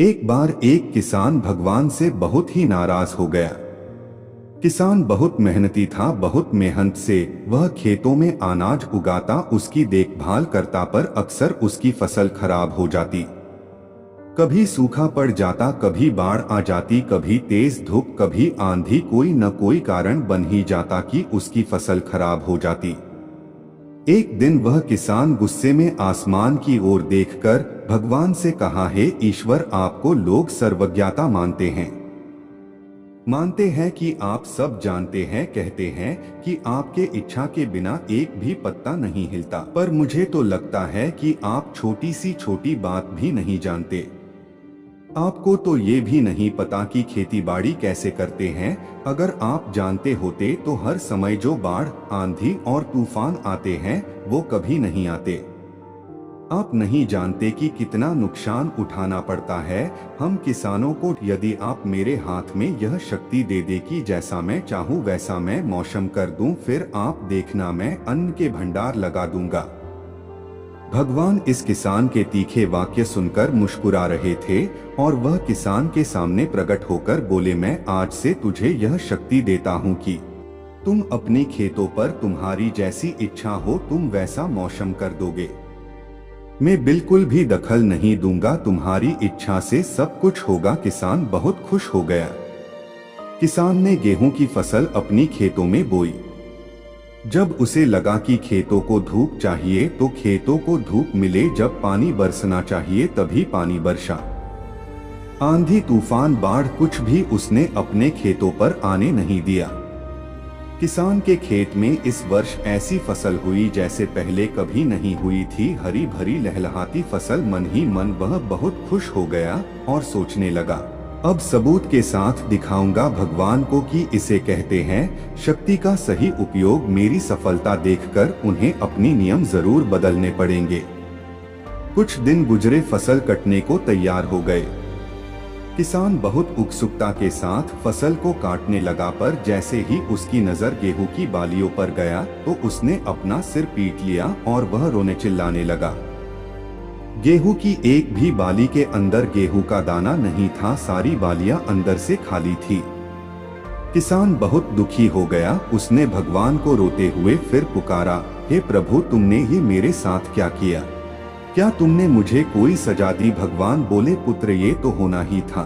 एक बार एक किसान भगवान से बहुत ही नाराज हो गया। किसान बहुत मेहनती था, बहुत मेहनत से वह खेतों में अनाज उगाता, उसकी देखभाल करता, पर अक्सर उसकी फसल खराब हो जाती। कभी सूखा पड़ जाता, कभी बाढ़ आ जाती, कभी तेज धूप, कभी आंधी, कोई न कोई कारण बन ही जाता कि उसकी फसल खराब हो जाती। एक दिन वह किसान गुस्से में आसमान की ओर देखकर भगवान से कहा, हे ईश्वर, आपको लोग सर्वज्ञता मानते हैं कि आप सब जानते हैं, कहते हैं कि आपके इच्छा के बिना एक भी पत्ता नहीं हिलता, पर मुझे तो लगता है कि आप छोटी सी छोटी बात भी नहीं जानते। आपको तो ये भी नहीं पता कि खेतीबाड़ी कैसे करते हैं। अगर आप जानते होते तो हर समय जो बाढ़, आंधी और तूफान आते हैं वो कभी नहीं आते। आप नहीं जानते कि कितना नुकसान उठाना पड़ता है हम किसानों को। यदि आप मेरे हाथ में यह शक्ति दे दे कि जैसा मैं चाहूँ वैसा मैं मौसम कर दूं, फिर आप देखना मैं अन्न के भंडार लगा दूंगा। भगवान इस किसान के तीखे वाक्य सुनकर मुस्कुरा रहे थे और वह किसान के सामने प्रकट होकर बोले, मैं आज से तुझे यह शक्ति देता हूँ कि तुम अपने खेतों पर तुम्हारी जैसी इच्छा हो तुम वैसा मौसम कर दोगे। मैं बिल्कुल भी दखल नहीं दूंगा, तुम्हारी इच्छा से सब कुछ होगा। किसान बहुत खुश हो गया। किसान ने गेहूं की फसल अपनी खेतों में बोई। जब उसे लगा कि खेतों को धूप चाहिए तो खेतों को धूप मिले, जब पानी बरसना चाहिए तभी पानी बरसा। आंधी, तूफान, बाढ़, कुछ भी उसने अपने खेतों पर आने नहीं दिया। किसान के खेत में इस वर्ष ऐसी फसल हुई जैसे पहले कभी नहीं हुई थी। हरी भरी लहलहाती फसल। मन ही मन वह बहुत खुश हो गया और सोचने लगा, अब सबूत के साथ दिखाऊंगा भगवान को कि इसे कहते हैं शक्ति का सही उपयोग। मेरी सफलता देखकर उन्हें अपनी नियम जरूर बदलने पड़ेंगे। कुछ दिन गुजरे, फसल कटने को तैयार हो गए। किसान बहुत उत्सुकता के साथ फसल को काटने लगा, पर जैसे ही उसकी नजर गेहूं की बालियों पर गया तो उसने अपना सिर पीट लिया और वह रोने चिल्लाने लगा। गेहूं की एक भी बाली के अंदर गेहूं का दाना नहीं था, सारी बालियां अंदर से खाली थी। किसान बहुत दुखी हो गया। उसने भगवान को रोते हुए फिर पुकारा, हे प्रभु, तुमने ये मेरे साथ क्या किया? क्या तुमने मुझे कोई सजा दी? भगवान बोले, पुत्र, ये तो होना ही था।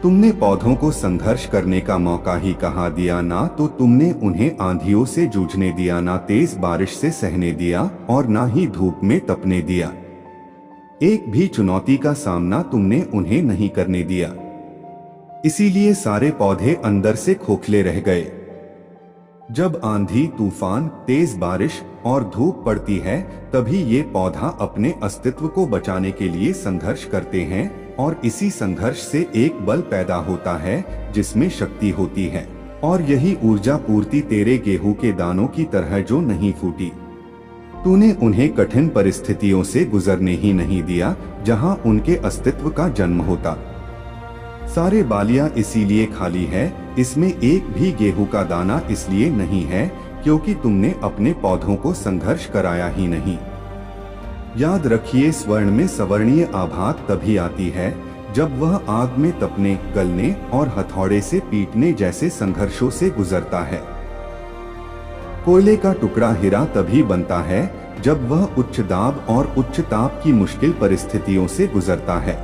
तुमने पौधों को संघर्ष करने का मौका ही कहाँ दिया? ना तो तुमने उन्हें आंधियों से जूझने दिया, ना तेज बारिश से सहने दिया और ना ही धूप में तपने दिया। एक भी चुनौती का सामना तुमने उन्हें नहीं करने दिया। इसीलिए सारे पौधे अंदर से खोखले रह गए। जब आंधी, तूफान, तेज बारिश और धूप पड़ती है तभी ये पौधा अपने अस्तित्व को बचाने के लिए संघर्ष करते हैं और इसी संघर्ष से एक बल पैदा होता है जिसमें शक्ति होती है। और यही ऊर्जा पूर्ति तेरे गेहूं के दानों की तरह जो नहीं फूटी। तूने उन्हें कठिन परिस्थितियों से गुजरने ही नहीं दिया जहां उनके अस्तित्व का जन्म होता। सारे बालियां इसीलिए खाली है, इसमें एक भी गेहूं का दाना इसलिए नहीं है क्योंकि तुमने अपने पौधों को संघर्ष कराया ही नहीं। याद रखिए, स्वर्ण में सवर्णीय आभा तभी आती है जब वह आग में तपने, गलने और हथौड़े से पीटने जैसे संघर्षों से गुजरता है। कोयले का टुकड़ा हीरा तभी बनता है जब वह उच्च दाब और उच्च ताप की मुश्किल परिस्थितियों से गुजरता है।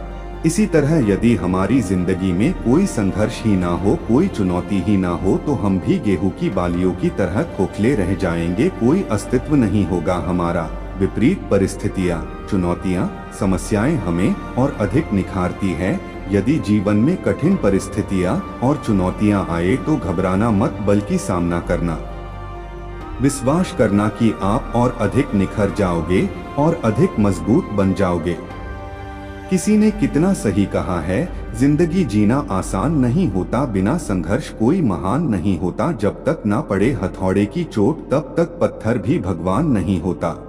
इसी तरह यदि हमारी जिंदगी में कोई संघर्ष ही ना हो, कोई चुनौती ही ना हो, तो हम भी गेहूं की बालियों की तरह खोखले रह जाएंगे। कोई अस्तित्व नहीं होगा हमारा। विपरीत परिस्थितियां, चुनौतियां, समस्याएं हमें और अधिक निखारती है। यदि जीवन में कठिन परिस्थितियां और चुनौतियां आए तो घबराना मत, बल्कि सामना करना। विश्वास करना कि आप और अधिक निखर जाओगे और अधिक मजबूत बन जाओगे। किसी ने कितना सही कहा है, जिंदगी जीना आसान नहीं होता, बिना संघर्ष कोई महान नहीं होता। जब तक ना पड़े हथौड़े की चोट तब तक पत्थर भी भगवान नहीं होता।